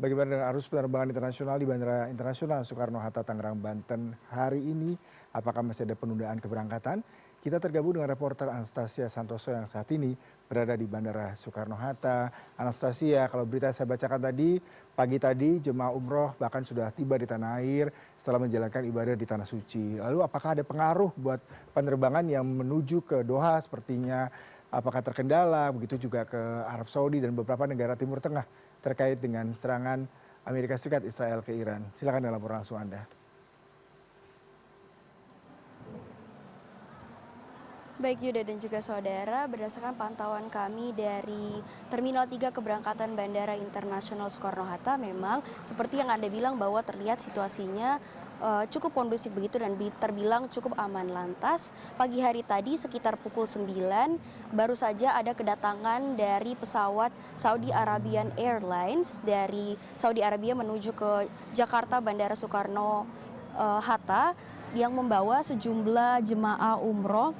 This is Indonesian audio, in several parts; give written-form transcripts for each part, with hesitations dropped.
Bagaimana dengan arus penerbangan internasional di Bandara Internasional Soekarno-Hatta, Tangerang, Banten hari ini? Apakah masih ada penundaan keberangkatan? Kita tergabung dengan reporter Anastasia Santoso yang saat ini berada di Bandara Soekarno-Hatta. Anastasia, kalau berita saya bacakan tadi, pagi tadi jemaah umroh bahkan sudah tiba di tanah air setelah menjalankan ibadah di Tanah Suci. Lalu apakah ada pengaruh buat penerbangan yang menuju ke Doha sepertinya? Apakah terkendala, begitu juga ke Arab Saudi dan beberapa negara Timur Tengah terkait dengan serangan Amerika Serikat Israel ke Iran. Silakan dengan laporan langsung Anda. Baik Yuda dan juga saudara, berdasarkan pantauan kami dari Terminal 3 keberangkatan Bandara Internasional Soekarno-Hatta, memang seperti yang Anda bilang bahwa terlihat situasinya cukup kondusif begitu dan terbilang cukup aman. Lantas pagi hari tadi sekitar pukul 9 baru saja ada kedatangan dari pesawat Saudi Arabian Airlines dari Saudi Arabia menuju ke Jakarta Bandara Soekarno-Hatta yang membawa sejumlah jemaah umroh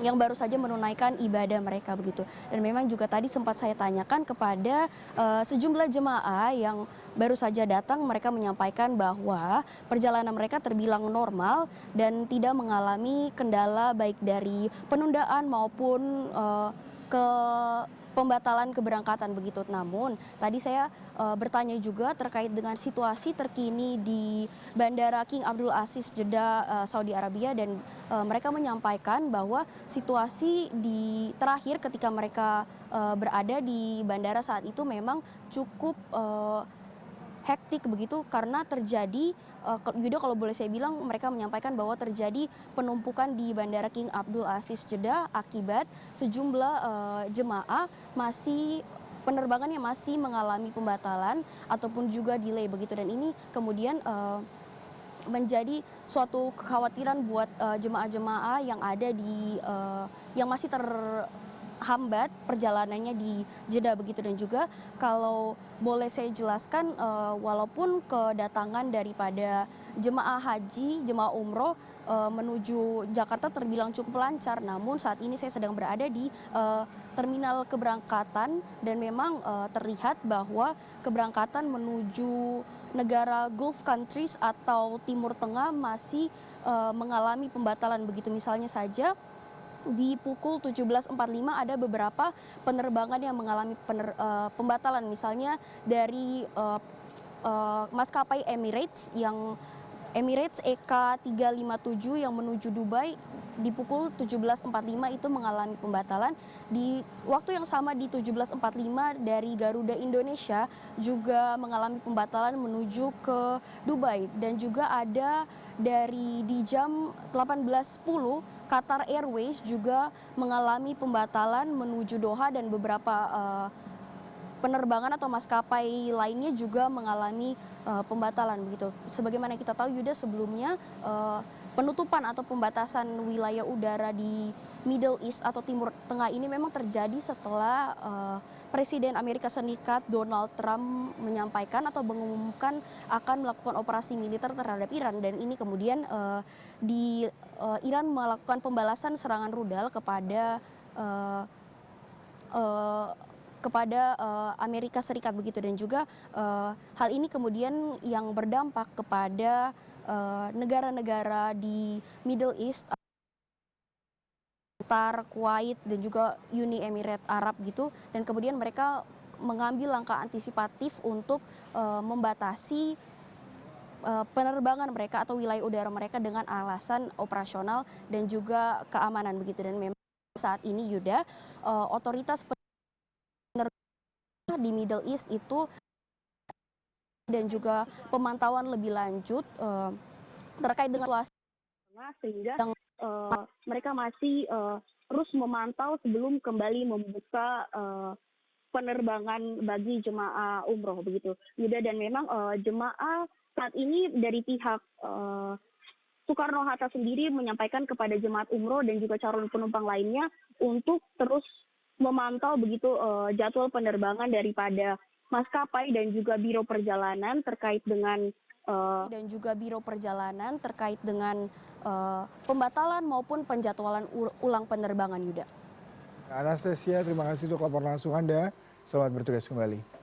yang baru saja menunaikan ibadah mereka begitu. Dan memang juga tadi sempat saya tanyakan kepada sejumlah jemaah yang baru saja datang, mereka menyampaikan bahwa perjalanan mereka terbilang normal dan tidak mengalami kendala baik dari penundaan maupun ke pembatalan keberangkatan begitu. Namun tadi saya bertanya juga terkait dengan situasi terkini di Bandara King Abdul Aziz Jeddah Saudi Arabia dan mereka menyampaikan bahwa situasi di terakhir ketika mereka berada di bandara saat itu memang cukup hektik begitu karena terjadi Yuda kalau boleh saya bilang mereka menyampaikan bahwa terjadi penumpukan di Bandara King Abdul Aziz Jeddah akibat sejumlah jemaah masih penerbangannya masih mengalami pembatalan ataupun juga delay begitu dan ini kemudian menjadi suatu kekhawatiran buat jemaah-jemaah yang ada di yang masih terhambat perjalanannya di Jeddah begitu dan juga kalau boleh saya jelaskan walaupun kedatangan daripada jemaah haji, jemaah umroh menuju Jakarta terbilang cukup lancar, namun saat ini saya sedang berada di terminal keberangkatan dan memang terlihat bahwa keberangkatan menuju negara Gulf countries atau Timur Tengah masih mengalami pembatalan begitu. Misalnya saja di pukul 17.45 ada beberapa penerbangan yang mengalami pembatalan, misalnya dari maskapai Emirates EK357 yang menuju Dubai di pukul 17.45 itu mengalami pembatalan. Di waktu yang sama di 17.45 dari Garuda Indonesia juga mengalami pembatalan menuju ke Dubai dan juga ada di jam 18.10 Qatar Airways juga mengalami pembatalan menuju Doha dan beberapa penerbangan atau maskapai lainnya juga mengalami pembatalan begitu. Sebagaimana kita tahu Yuda sebelumnya penutupan atau pembatasan wilayah udara di Middle East atau Timur Tengah ini memang terjadi setelah Presiden Amerika Serikat Donald Trump menyampaikan atau mengumumkan akan melakukan operasi militer terhadap Iran dan ini kemudian Iran melakukan pembalasan serangan rudal kepada Amerika Serikat begitu dan juga hal ini kemudian yang berdampak kepada negara-negara di Middle East, Qatar, Kuwait dan juga Uni Emirat Arab gitu dan kemudian mereka mengambil langkah antisipatif untuk membatasi penerbangan mereka atau wilayah udara mereka dengan alasan operasional dan juga keamanan begitu dan memang saat ini Yuda otoritas di Middle East itu dan juga pemantauan lebih lanjut terkait dengan situasi sehingga mereka masih terus memantau sebelum kembali membuka penerbangan bagi jemaah umroh begitu Yuda dan memang jemaah saat ini dari pihak Soekarno-Hatta sendiri menyampaikan kepada jemaat umroh dan juga calon penumpang lainnya untuk terus memantau begitu jadwal penerbangan daripada maskapai dan juga biro perjalanan terkait dengan pembatalan maupun penjadwalan ulang penerbangan Yuda. Anastasia, terima kasih untuk laporan langsung Anda. Selamat bertugas kembali.